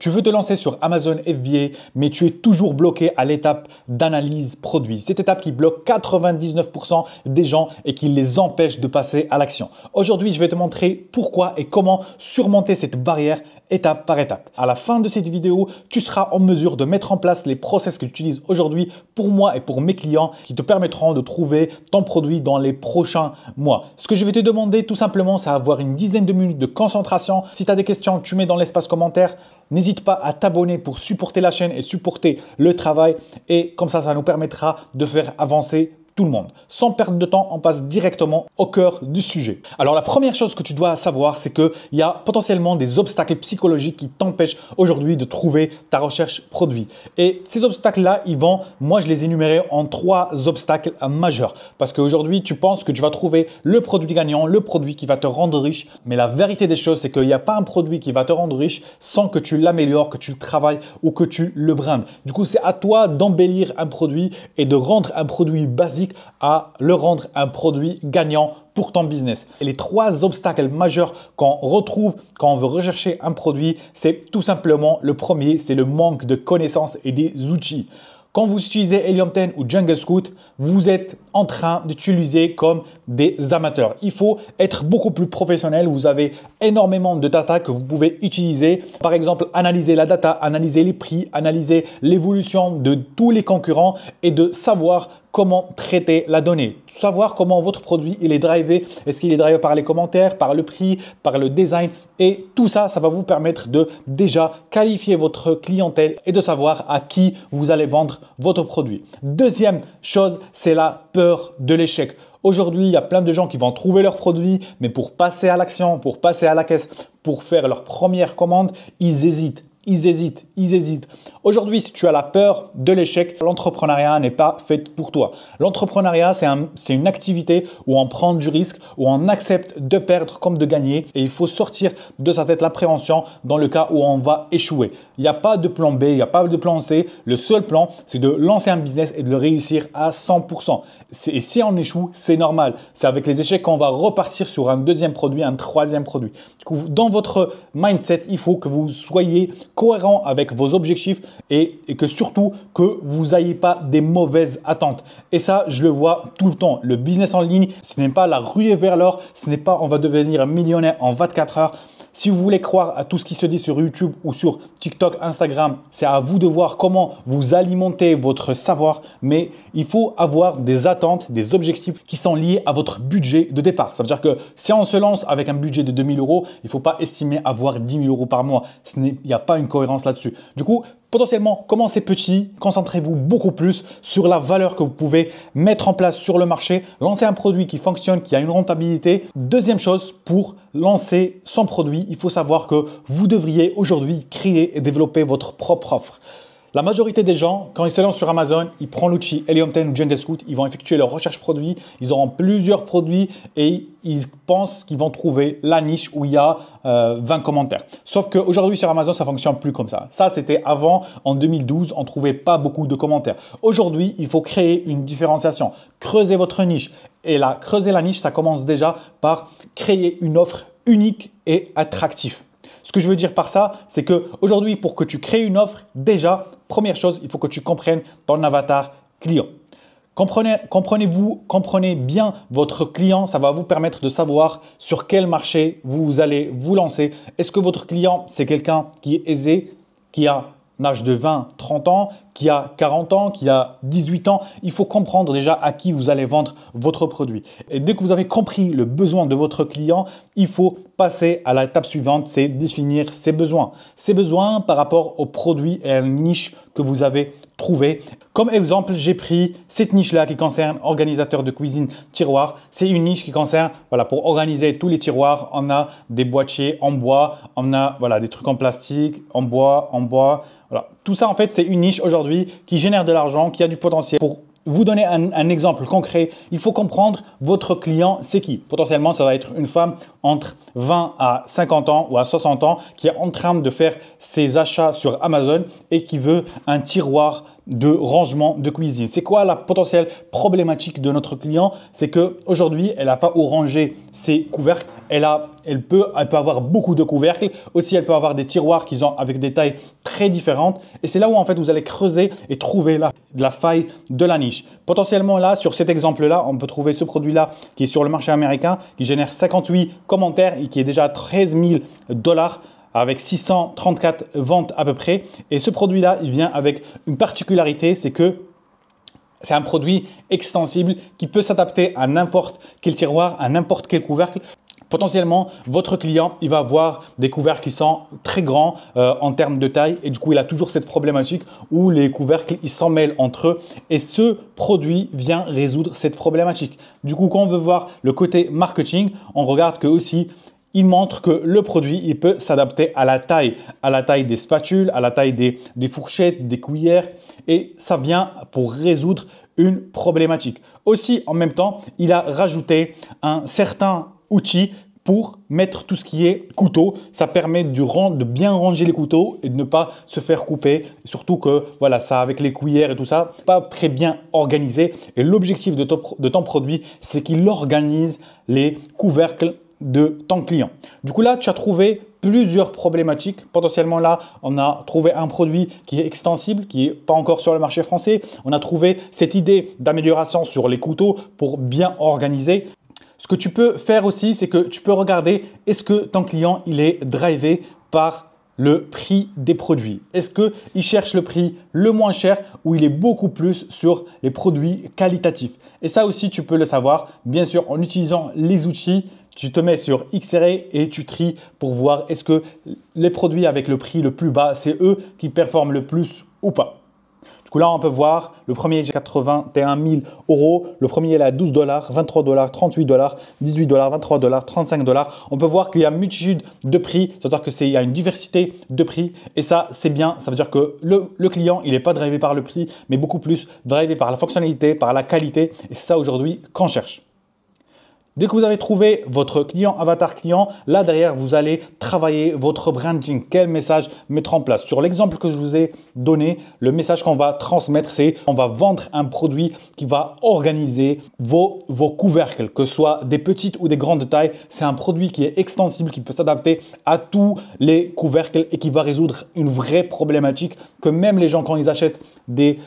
Tu veux te lancer sur Amazon FBA, mais tu es toujours bloqué à l'étape d'analyse produit. Cette étape qui bloque 99% des gens et qui les empêche de passer à l'action. Aujourd'hui, je vais te montrer pourquoi et comment surmonter cette barrière étape par étape. À la fin de cette vidéo, tu seras en mesure de mettre en place les process que tu utilises aujourd'hui pour moi et pour mes clients qui te permettront de trouver ton produit dans les prochains mois. Ce que je vais te demander tout simplement, c'est avoir une dizaine de minutes de concentration. Si tu as des questions, tu mets dans l'espace commentaire. N'hésite pas à t'abonner pour supporter la chaîne et supporter le travail. Et comme ça nous permettra de faire avancer tout le monde. Sans perdre de temps, on passe directement au cœur du sujet. Alors la première chose que tu dois savoir, c'est qu'il y a potentiellement des obstacles psychologiques qui t'empêchent aujourd'hui de trouver ta recherche produit. Et ces obstacles-là, moi je les énumérais en 3 obstacles majeurs. Parce qu'aujourd'hui, tu penses que tu vas trouver le produit gagnant, le produit qui va te rendre riche. Mais la vérité des choses, c'est qu'il n'y a pas un produit qui va te rendre riche sans que tu l'améliores, que tu le travailles ou que tu le brindes. Du coup, c'est à toi d'embellir un produit et de rendre un produit basique à le rendre un produit gagnant pour ton business. Et les 3 obstacles majeurs qu'on retrouve quand on veut rechercher un produit, c'est tout simplement le premier, c'est le manque de connaissances et des outils. Quand vous utilisez Helium 10 ou Jungle Scout, vous êtes en train d'utiliser comme des amateurs. Il faut être beaucoup plus professionnel. Vous avez énormément de data que vous pouvez utiliser. Par exemple, analyser la data, analyser les prix, analyser l'évolution de tous les concurrents et de savoir comment traiter la donnée, savoir comment votre produit il est drivé. Est-ce qu'il est drivé par les commentaires, par le prix, par le design et tout ça, ça va vous permettre de déjà qualifier votre clientèle et de savoir à qui vous allez vendre votre produit. Deuxième chose, c'est la peur de l'échec. Aujourd'hui, il y a plein de gens qui vont trouver leur produit, mais pour passer à l'action, pour passer à la caisse, pour faire leur première commande, ils hésitent. Ils hésitent. Aujourd'hui, si tu as la peur de l'échec, l'entrepreneuriat n'est pas fait pour toi. L'entrepreneuriat, c'est une activité où on prend du risque, où on accepte de perdre comme de gagner. Et il faut sortir de sa tête l'appréhension dans le cas où on va échouer. Il n'y a pas de plan B, il n'y a pas de plan C. Le seul plan, c'est de lancer un business et de le réussir à 100%. Et si on échoue, c'est normal. C'est avec les échecs qu'on va repartir sur un deuxième produit, un troisième produit. Du coup, dans votre mindset, il faut que vous soyez cohérent avec vos objectifs et que surtout que vous n'ayez pas des mauvaises attentes. Et ça, je le vois tout le temps. Le business en ligne, ce n'est pas la ruée vers l'or, ce n'est pas on va devenir millionnaire en 24 heures. Si vous voulez croire à tout ce qui se dit sur YouTube ou sur TikTok, Instagram, c'est à vous de voir comment vous alimentez votre savoir. Mais il faut avoir des attentes, des objectifs qui sont liés à votre budget de départ. Ça veut dire que si on se lance avec un budget de 2 000 €, il ne faut pas estimer avoir 10 000 € par mois. Il n'y a pas une cohérence là-dessus. Du coup, potentiellement, commencez petit, concentrez-vous beaucoup plus sur la valeur que vous pouvez mettre en place sur le marché, lancer un produit qui fonctionne, qui a une rentabilité. Deuxième chose, pour lancer son produit, il faut savoir que vous devriez aujourd'hui créer et développer votre propre offre. La majorité des gens, quand ils se lancent sur Amazon, ils prennent l'outil Helium 10 ou Jungle Scout, ils vont effectuer leur recherche produit, ils auront plusieurs produits et ils pensent qu'ils vont trouver la niche où il y a 20 commentaires. Sauf qu'aujourd'hui sur Amazon, ça ne fonctionne plus comme ça. Ça, c'était avant, en 2012, on ne trouvait pas beaucoup de commentaires. Aujourd'hui, il faut créer une différenciation, creuser votre niche. Et là, creuser la niche, ça commence déjà par créer une offre unique et attractive. Ce que je veux dire par ça, c'est qu'aujourd'hui, pour que tu crées une offre, déjà, première chose, il faut que tu comprennes ton avatar client. Comprenez bien votre client, ça va vous permettre de savoir sur quel marché vous allez vous lancer. Est-ce que votre client, c'est quelqu'un qui est aisé, qui a un âge de 20, 30 ans, qui a 40 ans, qui a 18 ans, il faut comprendre déjà à qui vous allez vendre votre produit. Et dès que vous avez compris le besoin de votre client, il faut passer à l'étape suivante, c'est définir ses besoins. Ses besoins par rapport au produit et à la niche que vous avez trouvé. Comme exemple, j'ai pris cette niche-là qui concerne organisateur de cuisine tiroir. C'est une niche qui concerne, pour organiser tous les tiroirs, on a des boîtiers en bois, on a des trucs en plastique, en bois. Voilà. Tout ça, en fait, c'est une niche aujourd'hui qui génère de l'argent, qui a du potentiel. Pour vous donner un exemple concret, il faut comprendre votre client, c'est qui. Potentiellement, ça va être une femme entre 20 à 50 ans ou à 60 ans qui est en train de faire ses achats sur Amazon et qui veut un tiroir de rangement de cuisine. C'est quoi la potentielle problématique de notre client? C'est qu'aujourd'hui, elle n'a pas où ranger ses couvercles. elle peut avoir beaucoup de couvercles. Aussi, elle peut avoir des tiroirs qui sont avec des tailles très différentes. Et c'est là où en fait vous allez creuser et trouver de la faille de la niche. Potentiellement là, sur cet exemple-là, on peut trouver ce produit-là qui est sur le marché américain, qui génère 58 commentaires et qui est déjà à 13 000 $ avec 634 ventes à peu près. Et ce produit-là, il vient avec une particularité, c'est que c'est un produit extensible qui peut s'adapter à n'importe quel tiroir, à n'importe quel couvercle. Potentiellement, votre client, il va avoir des couvercles qui sont très grands en termes de taille et du coup, il a toujours cette problématique où les couvercles, ils s'en mêlent entre eux et ce produit vient résoudre cette problématique. Du coup, quand on veut voir le côté marketing, on regarde que aussi, il montre que le produit, il peut s'adapter à la taille des spatules, à la taille des fourchettes, des cuillères et ça vient pour résoudre une problématique. Aussi, en même temps, il a rajouté un certain outil pour mettre tout ce qui est couteau. Ça permet de bien ranger les couteaux et de ne pas se faire couper. Surtout que voilà, ça avec les cuillères et tout ça, pas très bien organisé. Et l'objectif de ton produit, c'est qu'il organise les couvercles de ton client. Du coup là, tu as trouvé plusieurs problématiques. Potentiellement là, on a trouvé un produit qui est extensible, qui n'est pas encore sur le marché français. On a trouvé cette idée d'amélioration sur les couteaux pour bien organiser. Ce que tu peux faire aussi, c'est que tu peux regarder est-ce que ton client il est drivé par le prix des produits. Est-ce qu'il cherche le prix le moins cher ou il est beaucoup plus sur les produits qualitatifs? Et ça aussi, tu peux le savoir, bien sûr, en utilisant les outils. Tu te mets sur X-Ray et tu tries pour voir est-ce que les produits avec le prix le plus bas, c'est eux qui performent le plus ou pas. Du coup, là, on peut voir le premier est 81 000 €. Le premier est à 12 $, 23 $, 38 $, 18 $, 23 $, 35 $. On peut voir qu'il y a une multitude de prix. C'est-à-dire qu'il y a une diversité de prix. Et ça, c'est bien. Ça veut dire que le client, il n'est pas drivé par le prix, mais beaucoup plus drivé par la fonctionnalité, par la qualité. Et c'est ça aujourd'hui qu'on cherche. Dès que vous avez trouvé votre client, avatar client, là derrière, vous allez travailler votre branding. Quel message mettre en place? Sur l'exemple que je vous ai donné, le message qu'on va transmettre, c'est on va vendre un produit qui va organiser vos couvercles, que ce soit des petites ou des grandes tailles. C'est un produit qui est extensible, qui peut s'adapter à tous les couvercles et qui va résoudre une vraie problématique que même les gens, quand ils achètent des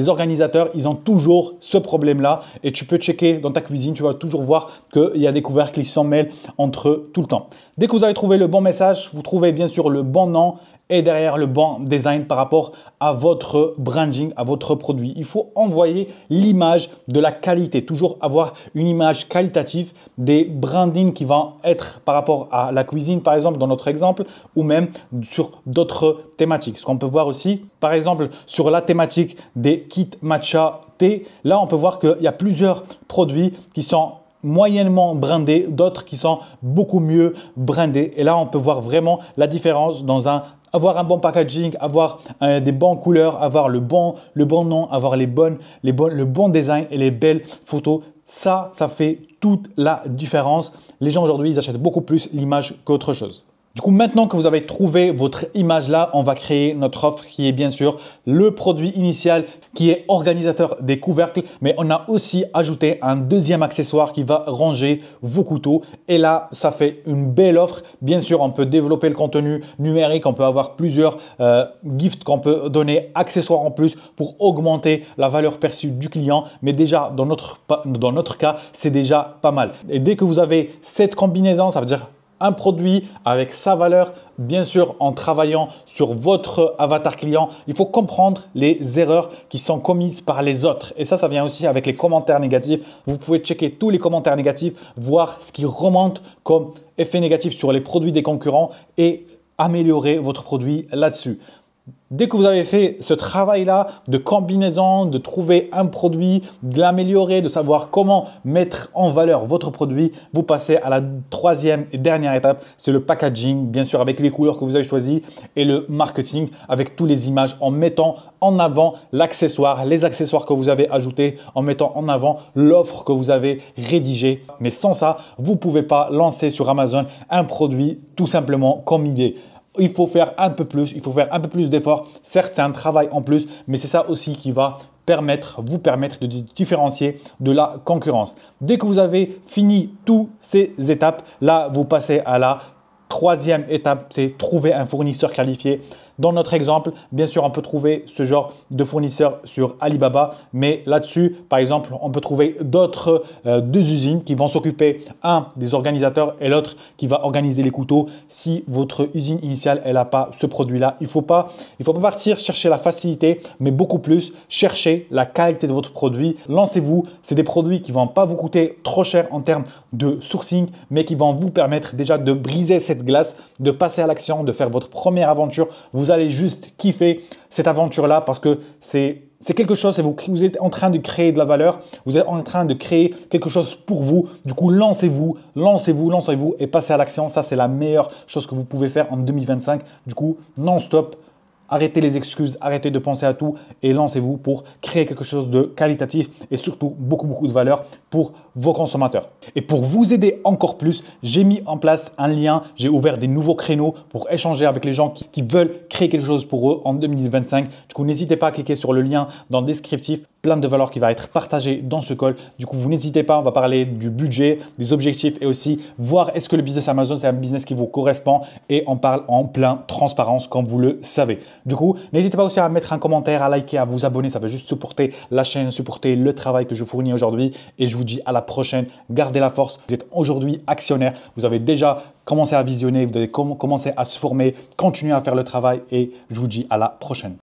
organisateurs, ils ont toujours ce problème-là. Et tu peux checker dans ta cuisine, tu vas toujours voir que il y a des couvercles qui s'en mêlent entre eux tout le temps. Dès que vous avez trouvé le bon message, vous trouvez bien sûr le bon nom et derrière le bon design par rapport à votre branding, à votre produit. Il faut envoyer l'image de la qualité, toujours avoir une image qualitative des brandings qui vont être par rapport à la cuisine par exemple dans notre exemple ou même sur d'autres thématiques. Ce qu'on peut voir aussi par exemple sur la thématique des kits matcha thé, là on peut voir qu'il y a plusieurs produits qui sont moyennement brandés, d'autres qui sont beaucoup mieux brandés. Et là, on peut voir vraiment la différence dans avoir un bon packaging, avoir des bonnes couleurs, avoir le bon nom, avoir le bon design et les belles photos. Ça fait toute la différence. Les gens aujourd'hui, ils achètent beaucoup plus l'image qu'autre chose. Du coup, maintenant que vous avez trouvé votre image là, on va créer notre offre qui est bien sûr le produit initial qui est organisateur des couvercles. Mais on a aussi ajouté un deuxième accessoire qui va ranger vos couteaux. Et là, ça fait une belle offre. Bien sûr, on peut développer le contenu numérique. On peut avoir plusieurs gifts qu'on peut donner, accessoires en plus pour augmenter la valeur perçue du client. Mais déjà, dans notre cas, c'est déjà pas mal. Et dès que vous avez cette combinaison, ça veut dire un produit avec sa valeur, bien sûr en travaillant sur votre avatar client, il faut comprendre les erreurs qui sont commises par les autres. Et ça vient aussi avec les commentaires négatifs. Vous pouvez checker tous les commentaires négatifs, voir ce qui remonte comme effet négatif sur les produits des concurrents et améliorer votre produit là-dessus. Dès que vous avez fait ce travail-là de combinaison, de trouver un produit, de l'améliorer, de savoir comment mettre en valeur votre produit, vous passez à la troisième et dernière étape, c'est le packaging, bien sûr avec les couleurs que vous avez choisies et le marketing avec toutes les images en mettant en avant l'accessoire, les accessoires que vous avez ajoutés, en mettant en avant l'offre que vous avez rédigée. Mais sans ça, vous ne pouvez pas lancer sur Amazon un produit tout simplement comme idée. Il faut faire un peu plus, il faut faire un peu plus d'efforts. Certes, c'est un travail en plus, mais c'est ça aussi qui va vous permettre de différencier de la concurrence. Dès que vous avez fini toutes ces étapes, là, vous passez à la troisième étape, c'est trouver un fournisseur qualifié. Dans notre exemple, bien sûr, on peut trouver ce genre de fournisseur sur Alibaba, mais là-dessus, par exemple, on peut trouver d'autres deux usines qui vont s'occuper, un des organisateurs et l'autre qui va organiser les couteaux. Si votre usine initiale, elle n'a pas ce produit-là, il ne faut pas partir chercher la facilité, mais beaucoup plus chercher la qualité de votre produit. Lancez-vous, c'est des produits qui ne vont pas vous coûter trop cher en termes de sourcing, mais qui vont vous permettre déjà de briser cette glace, de passer à l'action, de faire votre première aventure. Vous allez juste kiffer cette aventure-là parce que c'est quelque chose, vous êtes en train de créer de la valeur, vous êtes en train de créer quelque chose pour vous. Du coup, lancez-vous et passez à l'action. Ça, c'est la meilleure chose que vous pouvez faire en 2025. Du coup, non-stop. Arrêtez les excuses, arrêtez de penser à tout et lancez-vous pour créer quelque chose de qualitatif et surtout beaucoup de valeur pour vos consommateurs. Et pour vous aider encore plus, j'ai mis en place un lien, j'ai ouvert des nouveaux créneaux pour échanger avec les gens qui veulent créer quelque chose pour eux en 2025. Du coup, n'hésitez pas à cliquer sur le lien dans le descriptif, plein de valeurs qui va être partagé dans ce call. Du coup, vous n'hésitez pas, on va parler du budget, des objectifs et aussi voir est-ce que le business Amazon, c'est un business qui vous correspond et on parle en plein transparence comme vous le savez. Du coup, n'hésitez pas aussi à mettre un commentaire, à liker, à vous abonner. Ça va juste supporter la chaîne, supporter le travail que je fournis aujourd'hui. Et je vous dis à la prochaine. Gardez la force. Vous êtes aujourd'hui actionnaire. Vous avez déjà commencé à visionner. Vous avez commencé à se former. Continuez à faire le travail et je vous dis à la prochaine.